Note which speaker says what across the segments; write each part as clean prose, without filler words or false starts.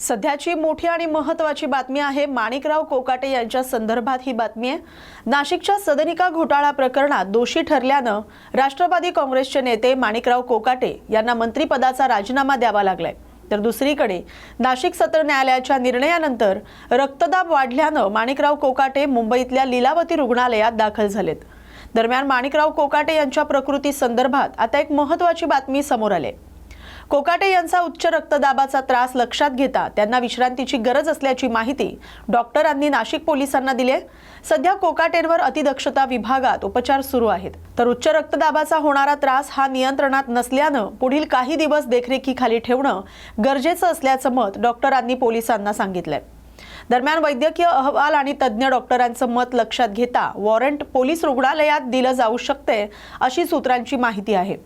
Speaker 1: सध्याची मोठी आणि महत्त्वाची बातमी आहे माणिकराव कोकाटे यांच्या संदर्भात ही बातमी आहे। नाशिकच्या सदनिका घोटाळा प्रकरणात दोषी ठरल्यानं राष्ट्रवादी काँग्रेसचे नेते माणिकराव कोकाटे यांना मंत्रिपदाचा राजीनामा द्यावा लागलाय। तर दुसरीकडे नाशिक सत्र न्यायालयाच्या निर्णयानंतर रक्तदाब वाढल्यानं माणिकराव कोकाटे मुंबईतल्या लीलावती रुग्णालयात दाखल झालेत। दरम्यान माणिकराव कोकाटे यांच्या प्रकृती संदर्भात आता एक महत्त्वाची बातमी समोर आली। कोकाटे यांचा उच्च रक्तदाबाचा त्रास लक्षात घेता त्यांना विश्रांतीची गरज असल्याची माहिती डॉक्टरांनी नाशिक पोलिसांना दिली आहे। सध्या कोकाटेंवर अतिदक्षता विभागात उपचार सुरू आहेत। तर उच्च रक्तदाबाचा होणारा त्रास हा नियंत्रणात नसल्यानं पुढील काही दिवस देखरेखीखाली ठेवणं गरजेचं असल्याचं मत डॉक्टरांनी पोलिसांना सांगितलंय। दरम्यान वैद्यकीय अहवाल आणि तज्ञ डॉक्टरांचं मत लक्षात घेता वॉरंट पोलीस रुग्णालयात दिलं जाऊ शकते अशी सूत्रांची माहिती आहे।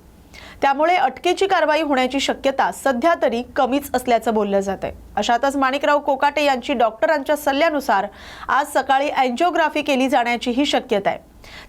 Speaker 1: त्यामुळे अटकेची कारवाई होण्याची शक्यता सध्या तरी कमीच असल्याचं बोललं जातंय। अशातच माणिकराव कोकाटे यांची डॉक्टरांच्या सल्ल्यानुसार आज सकाळी अँजिओग्राफी केली जाण्याची ही शक्यता आहे।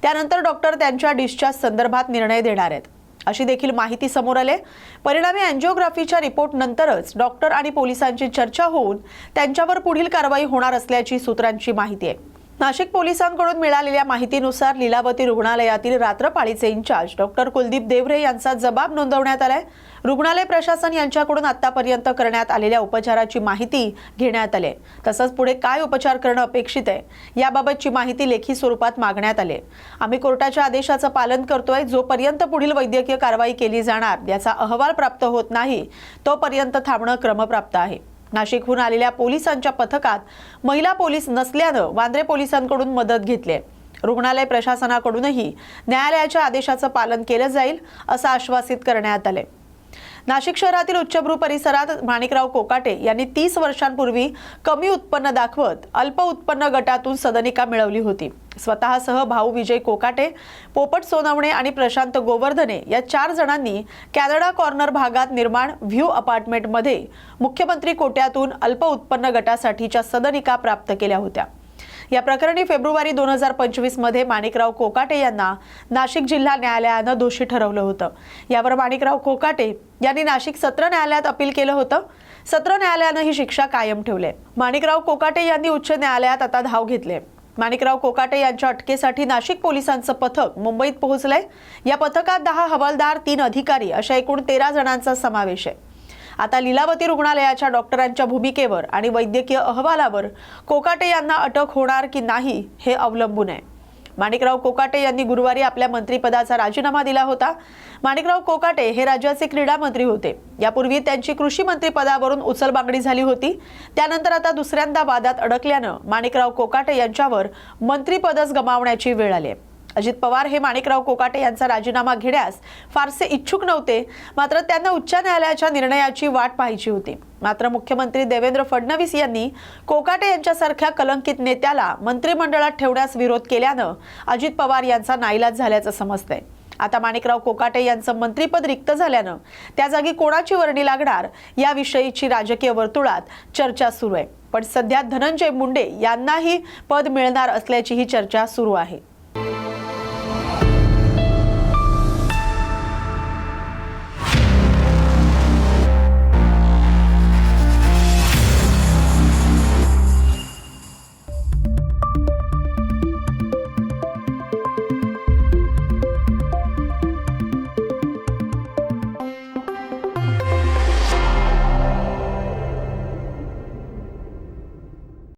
Speaker 1: त्यानंतर डॉक्टर त्यांच्या डिस्चार्ज संदर्भात निर्णय देणार आहेत अशी देखील माहिती समोर आली। परिणामी अँजिओग्राफीच्या रिपोर्ट नंतरच डॉक्टर आणि पोलिसांची चर्चा होऊन त्यांच्यावर पुढील कारवाई होणार असल्याची सूत्रांची माहिती आहे। नाशिक पोलिसांकडून मिळालेल्या माहितीनुसार लीलावती रुग्णालयातील रात्रपाळीचे इंचार्ज डॉक्टर कुलदीप देवरे यांचा जबाब नोंदवण्यात आलाय। रुग्णालय प्रशासन यांच्याकडून आतापर्यंत करण्यात आलेल्या उपचाराची माहिती घेण्यात आली। तसंच पुढे काय उपचार करणं अपेक्षित आहे याबाबतची माहिती लेखी स्वरूपात मागण्यात आली। आम्ही कोर्टाच्या आदेशाचं पालन करतोय। जोपर्यंत पुढील वैद्यकीय कारवाई केली जाणार याचा अहवाल प्राप्त होत नाही तोपर्यंत थांबणं क्रमप्राप्त आहे। नाशिकहून आलेल्या पोलिसांच्या पथकात महिला पोलीस नसल्यानं वांद्रे पोलिसांकडून मदत घेतली। रुग्णालय प्रशासनाकडूनही न्यायालयाच्या आदेशाचं पालन केलं जाईल असं आश्वासित करण्यात आले। नाशिक शहरातील उच्चभ्रू परिसरात माणिकराव कोकाटे यांनी 30 वर्षांपूर्वी कमी उत्पन्न दाखवत अल्प उत्पन्न गटातून सदनिका मिळवली होती। स्वतःसह भाऊ विजय कोकाटे, पोपट सोनवणे आणि प्रशांत गोवर्धने या 4 जणांनी कॅनडा कॉर्नर भागात निर्माण व्ह्यू अपार्टमेंटमध्ये मुख्यमंत्री कोट्यातून अल्प उत्पन्न गटासाठीच्या सदनिका प्राप्त केल्या होत्या। या प्रकरणी फेब्रुवारी 2025 मध्ये माणिकराव कोकाटे यांना नाशिक जिल्हा न्यायालयानं दोषी ठरवलं होतं। यावर माणिकराव कोकाटे यांनी नाशिक सत्र न्यायालयात अपील केलं होतं। सत्र न्यायालयानं ही शिक्षा कायम ठेवली। माणिकराव कोकाटे यांनी उच्च न्यायालयात आता धाव घेतली। माणिकराव कोकाटे यांच्या अटकेसाठी नाशिक पोलिसांचं पथक मुंबईत पोहोचलंय। या पथकात 10 हवालदार, 3 अधिकारी अशा एकूण 13 जणांचा समावेश आहे। आता लीलावती रुग्णालयाच्या डॉक्टरांच्या भूमिकेवर आणि वैद्यकीय अहवालावर कोकाटे यांना अटक होणार की नाही हे अवलंबून आहे। माणिकराव कोकाटे यांनी गुरुवारी आपल्या मंत्रिपदाचा राजीनामा दिला होता। माणिकराव कोकाटे हे राज्याचे क्रीडा मंत्री होते। यापूर्वी त्यांची कृषी मंत्री पदावरून उचलबांगडी झाली होती। त्यानंतर आता दुसऱ्यांदा वादात अडकल्यानं माणिकराव कोकाटे यांच्यावर मंत्रिपदच गमावण्याची वेळ आली आहे। अजित पवार हे माणिकराव कोकाटे यांचा राजीनामा घेण्यास फारसे इच्छुक नव्हते। मात्र त्यांना उच्च न्यायालयाच्या निर्णयाची वाट पाहायची होती। मात्र मुख्यमंत्री देवेंद्र फडणवीस यांनी कोकाटे यांच्यासारख्या कलंकित नेत्याला मंत्रिमंडळात ठेवण्यास विरोध केल्यानं अजित पवार यांचा नाईलाज झाल्याचं समजतंय। आता माणिकराव कोकाटे यांचं मंत्रिपद रिक्त झाल्यानं त्या जागी कोणाची वर्णी लागणार याविषयीची राजकीय वर्तुळात चर्चा सुरू आहे। पण सध्या धनंजय मुंडे यांनाही पद मिळणार असल्याची ही चर्चा सुरू आहे।